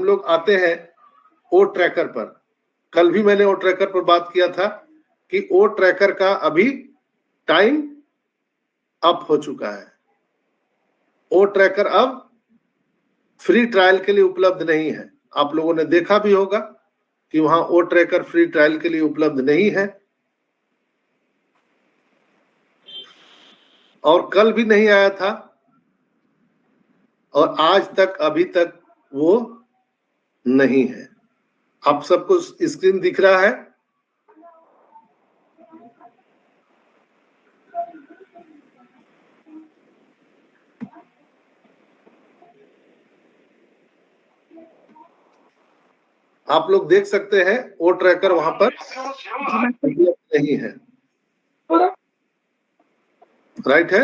लोग आते हैं ओ ट्रैकर पर। कल भी मैंने ओ ट्रैकर पर बात किया था कि ओ ट्रैकर का अभी टाइम अप हो चुका है। ओ ट्रैकर अब फ्री ट्रायल के लिए उपलब्ध नहीं है। आप लोगों ने देखा भी होगा कि वहां ओ ट्रैकर फ्री ट्रायल के लिए उपलब्ध नहीं है, और कल भी नहीं आया था, और आज तक अभी तक वो नहीं है। आप सबको स्क्रीन दिख रहा है? आप लोग देख सकते हैं ओ ट्रैकर वहां पर नहीं है। राइट है?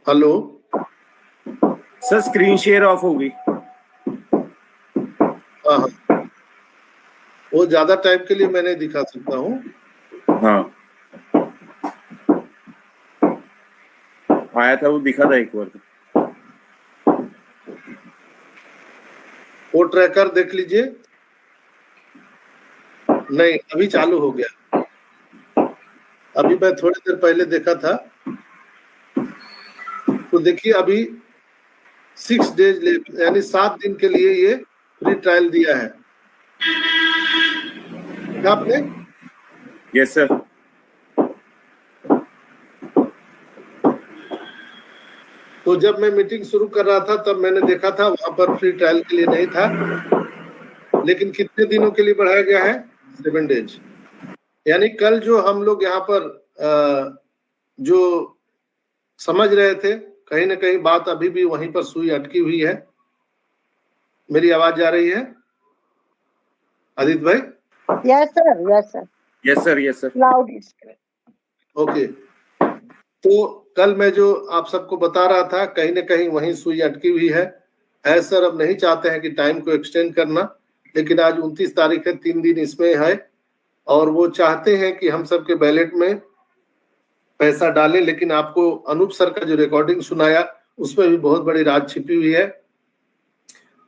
Hello sir, screen share of हो गई। हाँ, वो ज्यादा टाइम के लिए मैं नहीं दिखा सकता हूँ। हाँ, आया था, वो दिखा था एक बार। वो ट्रैकर देख लीजिए। नहीं, अभी चालू हो गया। अभी मैं थोड़ी देर पहले देखा था, तो देखिए अभी 6 डेज यानी 7 दिन के लिए ये फ्री ट्रायल दिया है। आपने? Yes sir. तो जब मैं मीटिंग शुरू कर रहा था तब मैंने देखा था वहां पर फ्री ट्रायल के लिए नहीं था, लेकिन कितने दिनों के लिए बढ़ाया गया है? 7 डेज। यानी कल जो हम लोग यहाँ पर जो समझ रहे थे, कहीं ना कहीं बात अभी भी वहीं पर सुई अटकी हुई है। मेरी आवाज जा रही है आदित्य भाई? Yes sir, yes sir, yes sir, yes sir. Loud. Okay, तो कल मैं जो आप सबको बता रहा था, कहीं ना कहीं वहीं सुई अटकी हुई है। ऐसा सर अब नहीं चाहते हैं कि टाइम को एक्सटेंड करना, लेकिन आज 29 तारीख है, 3 दिन इसमें है, और वो चाहते हैं कि हम सबके बैलेट में पैसा डालें। लेकिन आपको अनूप सर का जो रिकॉर्डिंग सुनाया उसमें भी बहुत बड़ी राज छिपी हुई है।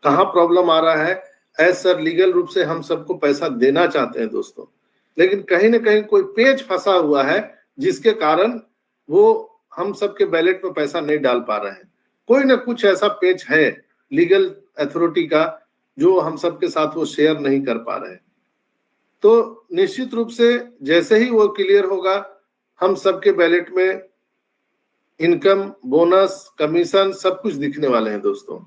कहाँ प्रॉब्लम आ रहा है? सर लीगल रूप से हम सबको पैसा देना चाहते हैं दोस्तों, लेकिन कहीं ना कहीं कोई पेच फंसा हुआ है जिसके कारण वो हम सबके बैलेट में पैसा नहीं डाल पा रहे हैं। कोई ना कुछ ऐसा पेच है लीगल अथॉरिटी का जो हम सबके साथ वो शेयर नहीं कर पा रहे हैं। तो निश्चित रूप से जैसे ही वो क्लियर होगा, हम सबके बैलेट में इनकम, बोनस, कमीशन सब कुछ दिखने वाले हैं दोस्तों।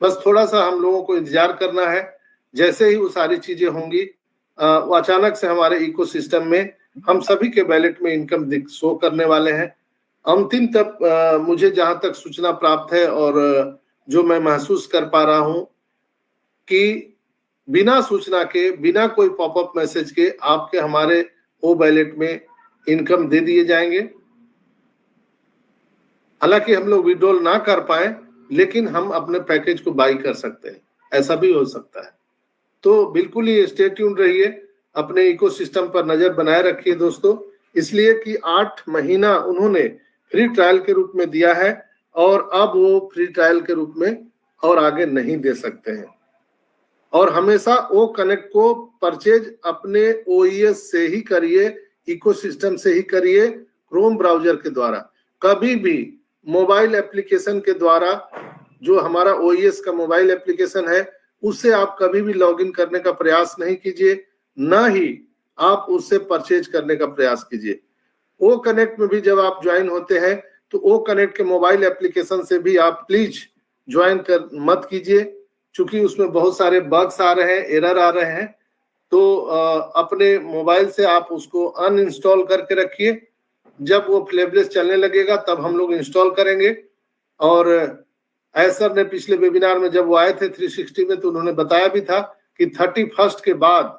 बस थोड़ा सा हम लोगों को इंतजार करना है। जैसे ही वो सारी चीजें होंगी, वो अचानक से हमारे इकोसिस्टम में हम सभी के बैलेट में इनकम शो करने वाले हैं। अंतिम तक मुझे जहां तक सूचना प्राप्त है और जो मैं महसूस कर पा रहा हूं कि बिना सूचना के, बिना कोई पॉपअप मैसेज के आपके हमारे ओ बैलेट में इनकम दे दिए जाएंगे। हालांकि हम लोग विड्रॉल ना कर पाए, लेकिन हम अपने पैकेज को बाई कर सकते हैं, ऐसा भी हो सकता है। तो बिल्कुल ही स्टे ट्यून्ड रहिए, अपने इकोसिस्टम पर नजर बनाए रखिए दोस्तों, इसलिए कि 8 महीना उन्होंने फ्री ट्रायल के रूप में दिया है, और अब वो फ्री ट्रायल के रूप में और आगे नहीं दे सकते हैं। और हमेशा ओ कनेक्ट को परचेज अपने ओईएस से ही करिए, इकोसिस्टम से ही करिए, क्रोम ब्राउजर के द्वारा। कभी भी मोबाइल एप्लीकेशन के द्वारा, जो हमारा ओईएस का मोबाइल एप्लीकेशन है, उससे आप कभी भी लॉगिन करने का प्रयास नहीं कीजिए, ना ही आप उससे परचेज करने का प्रयास कीजिए। ओ कनेक्ट में भी जब आप ज्वाइन होते हैं तो ओ कनेक्ट के मोबाइल एप्लीकेशन से भी आप प्लीज ज्वाइन कर मत कीजिए, क्योंकि उसमें बहुत सारे बग्स आ रहे हैं, एरर आ रहे हैं। तो अपने मोबाइल से आप उसको अनइंस्टॉल करके रखिए। जब वो फ्लेबलेस चलने लगेगा तब हम लोग इंस्टॉल करेंगे। और सर ने पिछले वेबिनार में जब वो आए थे 360 में, तो उन्होंने बताया भी था कि 31 के बाद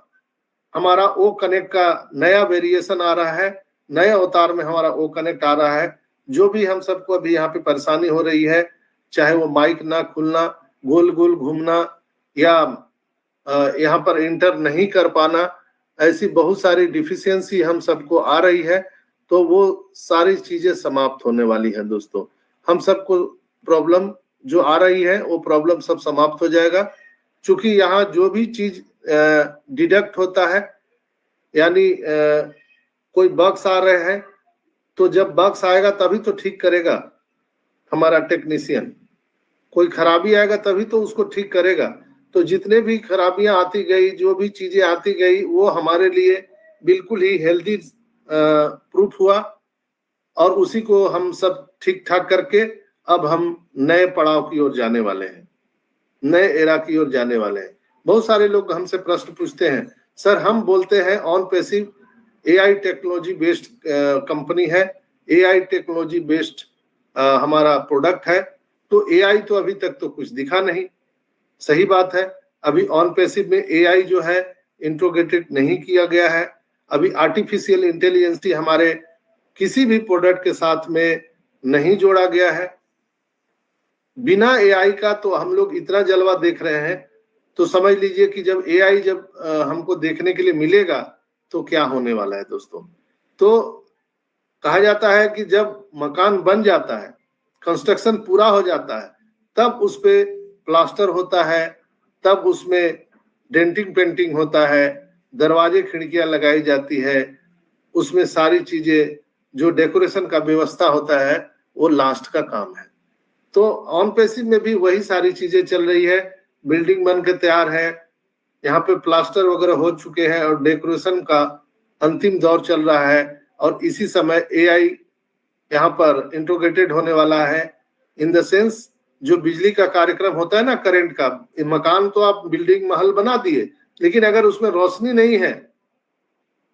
हमारा ओ कनेक्ट का नया वेरिएशन आ रहा है, नए अवतार में हमारा ओ कनेक्ट आ रहा है। जो भी हम सबको अभी यहाँ पे परेशानी हो रही है, चाहे वो माइक ना खुलना, गोल गोल घूमना, या यहाँ पर इंटर नहीं कर पाना, ऐसी बहुत सारी डिफिशियंसी हम सबको आ रही है, तो वो सारी चीजें समाप्त होने वाली है दोस्तों। हम सबको प्रॉब्लम जो आ रही है वो प्रॉब्लम सब समाप्त हो जाएगा। चूंकि यहाँ जो भी चीज डिडक्ट होता है, यानी कोई बग्स आ रहे हैं, तो जब बग्स आएगा तभी तो ठीक करेगा हमारा टेक्नीशियन। कोई खराबी आएगा तभी तो उसको ठीक करेगा। तो जितने भी खराबियां आती गई, जो भी चीजें आती गई, वो हमारे लिए बिल्कुल ही हेल्दी प्रूफ हुआ, और उसी को हम सब ठीक ठाक करके अब हम नए पड़ाव की ओर जाने वाले हैं, नए एरा की ओर जाने वाले हैं। बहुत सारे लोग हमसे प्रश्न पूछते हैं, सर हम बोलते हैं on passive AI technology based company है, एआई टेक्नोलॉजी बेस्ड हमारा प्रोडक्ट है, तो एआई तो अभी तक तो कुछ दिखा नहीं। सही बात है, अभी ऑन पैसिव में एआई जो है इंट्रोगेटेड नहीं किया गया है। अभी आर्टिफिशियल इंटेलिजेंस हमारे किसी भी प्रोडक्ट के साथ में नहीं जोड़ा गया है। बिना एआई का तो हम लोग इतना जलवा देख रहे हैं, तो समझ लीजिए कि जब एआई जब हमको देखने के लिए मिलेगा तो क्या होने वाला है दोस्तों। तो कहा जाता है कि जब मकान बन जाता है, कंस्ट्रक्शन पूरा हो जाता है, तब उस पे प्लास्टर होता है, तब उसमें डेंटिंग पेंटिंग होता है, दरवाजे खिड़कियां लगाई जाती है, उसमें सारी चीजें जो डेकोरेशन का व्यवस्था होता है वो लास्ट का काम है। तो ऑन पैसिव में भी वही सारी चीजें चल रही है। बिल्डिंग बन के तैयार है, यहाँ पे प्लास्टर वगैरह हो चुके हैं और डेकोरेशन का अंतिम दौर चल रहा है, और इसी समय एआई यहाँ पर इंट्रोगेटेड होने वाला है। इन द सेंस जो बिजली का कार्यक्रम होता है ना, करंट का, मकान तो आप बिल्डिंग महल बना दिए, लेकिन अगर उसमें रोशनी नहीं है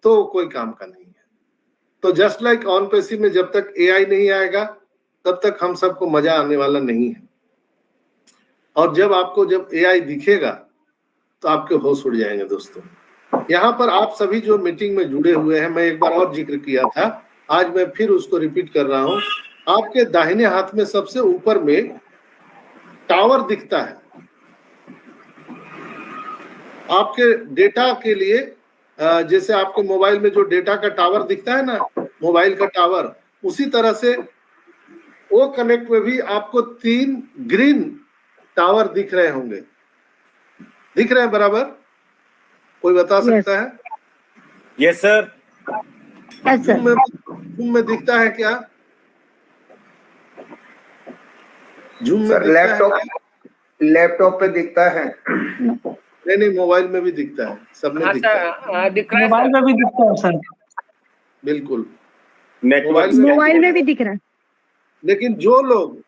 तो कोई काम का नहीं है। तो जस्ट लाइक ऑन पैसिव में जब तक एआई नहीं आएगा तब तक हम सबको मजा आने वाला नहीं है। और जब एआई दिखेगा तो आपके होश उड़ जाएंगे दोस्तों। यहाँ पर आप सभी जो मीटिंग में जुड़े हुए हैं, मैं एक बार और जिक्र किया था, आज मैं फिर उसको रिपीट कर रहा हूँ। आपके दाहिने हाथ में सबसे ऊपर में टावर दिखता है। आपके डेटा के लिए जैसे आपके मोबाइल में जो डेटा का टावर दिखता है ना, मोबाइल का टावर, उसी तरह से वो कनेक्ट में भी आपको 3 ग्रीन टावर दिख रहे होंगे। दिख रहे हैं बराबर? कोई बता सकता है? Yes sir. जूम में दिखता है क्या? जूम में लैपटॉप पे दिखता है। नहीं, मोबाइल में भी दिखता है, सब में दिखता है। मोबाइल में भी दिखता है सर। बिल्कुल, मोबाइल में भी दिख रहा है। लेकिन जो लोग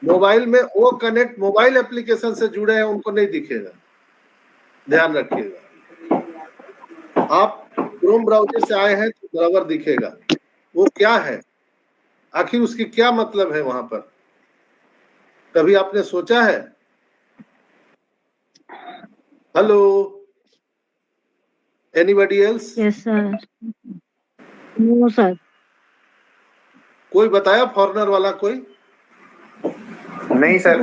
मोबाइल में वो कनेक्ट मोबाइल एप्लीकेशन से जुड़े हैं उनको नहीं दिखेगा, ध्यान रखिएगा। आप क्रोम ब्राउजर से आए हैं तो बराबर दिखेगा। वो क्या है, आखिर उसकी क्या मतलब है वहां पर, कभी आपने सोचा है? Hello, anybody else? Yes sir. No sir. कोई बताया फॉरेनर वाला? कोई नहीं सर।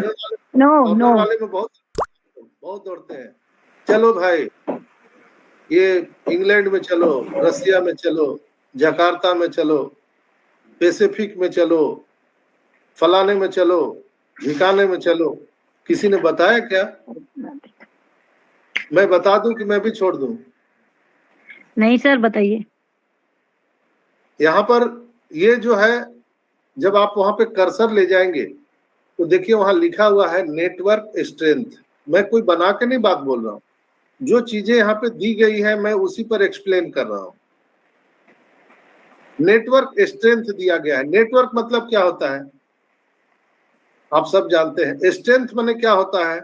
नो वाले में बहुत दौड़ते हैं। चलो भाई, ये इंग्लैंड में चलो, रसिया में चलो, जकार्ता में चलो, पैसिफिक में चलो, फलाने में चलो, ढिकाने में चलो, किसी ने बताया क्या? मैं बता दूं कि मैं भी छोड़ दूं? नहीं सर, बताइए। यहाँ पर ये जो है, जब आप वहां पे कर्सर ले जाएंगे तो देखिए वहां लिखा हुआ है नेटवर्क स्ट्रेंथ। मैं कोई बना के नहीं बात बोल रहा हूँ, जो चीजें यहाँ पे दी गई है मैं उसी पर एक्सप्लेन कर रहा हूँ। नेटवर्क स्ट्रेंथ दिया गया है। नेटवर्क मतलब क्या होता है आप सब जानते हैं। स्ट्रेंथ माने क्या होता है?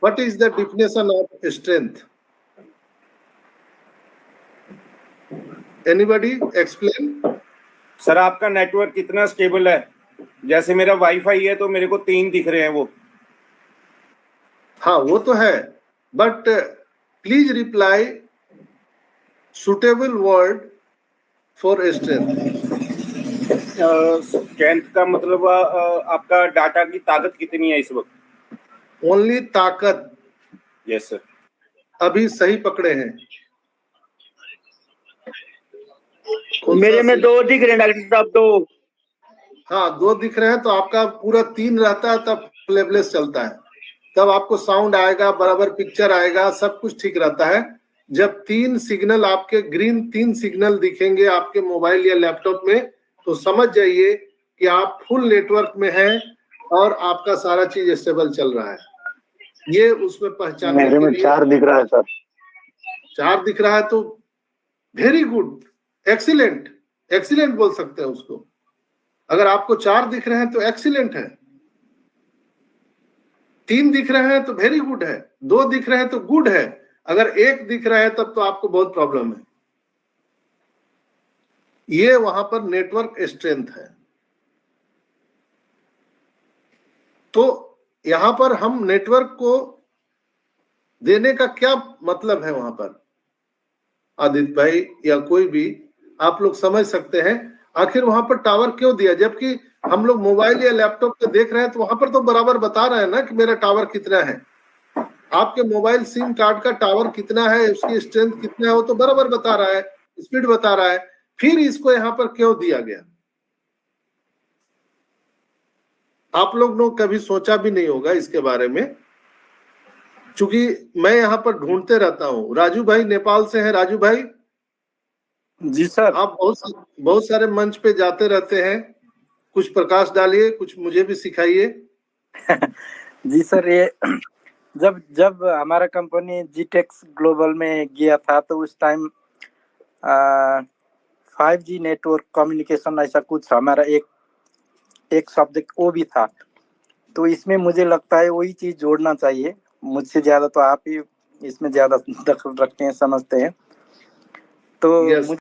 What is the definition of strength? Anybody explain? Sir आपका नेटवर्क कितना स्टेबल है? जैसे मेरा वाईफाई है तो मेरे को 3 दिख रहे हैं वो। हाँ वो तो है, but please reply suitable word for strength. Strength का मतलब आपका डाटा की ताकत कितनी है इस वक्त? ओनली ताकत। Yes sir. अभी सही पकड़े हैं। मेरे में 2 दिख रहे हैं डॉक्टर साहब, 2। हाँ 2 दिख रहे हैं तो आपका पूरा 3 रहता है, तब फ्लेवलेस चलता है, तब आपको साउंड आएगा, बराबर पिक्चर आएगा, सब कुछ ठीक रहता है। जब 3 सिग्नल आपके ग्रीन 3 सिग्नल दिखेंगे आपके मोबाइल या लैपटॉप में, तो समझ जाइए कि आप फुल नेटवर्क में हैं और आपका सारा चीज स्टेबल चल रहा है। ये उसमें पहचानने मेरे में 4 दिख रहा है सर। 4 दिख रहा है तो वेरी गुड, एक्सीलेंट, एक्सीलेंट बोल सकते हैं उसको। अगर आपको 4 दिख रहे हैं तो एक्सीलेंट है, 3 दिख रहे हैं तो वेरी गुड है, 2 दिख रहे हैं तो गुड है, अगर 1 दिख रहा है तब तो आपको बहुत प्रॉब्लम है। ये वहां पर नेटवर्क स्ट्रेंथ है। तो यहां पर हम नेटवर्क को देने का क्या मतलब है, वहां पर आदित्य भाई या कोई भी आप लोग समझ सकते हैं आखिर वहां पर टावर क्यों दिया, जबकि हम लोग मोबाइल या लैपटॉप पे देख रहे हैं तो वहां पर तो बराबर बता रहे हैं ना कि मेरा टावर कितना है। आपके मोबाइल सिम कार्ड का टावर कितना है, उसकी स्ट्रेंथ कितना है, वो तो बराबर बता रहा है, स्पीड बता रहा है। फिर इसको यहाँ पर क्यों दिया गया, आप लोग ने कभी सोचा भी नहीं होगा इसके बारे में, क्योंकि मैं यहाँ पर ढूंढते रहता हूँ। राजू भाई नेपाल से हैं। राजू भाई जी सर। आप बहुत सारे मंच पे जाते रहते हैं, कुछ प्रकाश डालिए, कुछ मुझे भी सिखाइए। जी सर, ये जब हमारा कंपनी जीटेक्स ग्लोबल में गया था तो उस टाइम 5G नेटवर्क कम्युनिकेशन ऐसा कुछ हमारा एक सब्जेक्ट वो भी था। तो इसमें मुझे लगता है वही चीज जोड़ना चाहिए। मुझसे ज्यादा तो आप ही इसमें ज्यादा दखल रखते हैं, समझते हैं। तो Yes.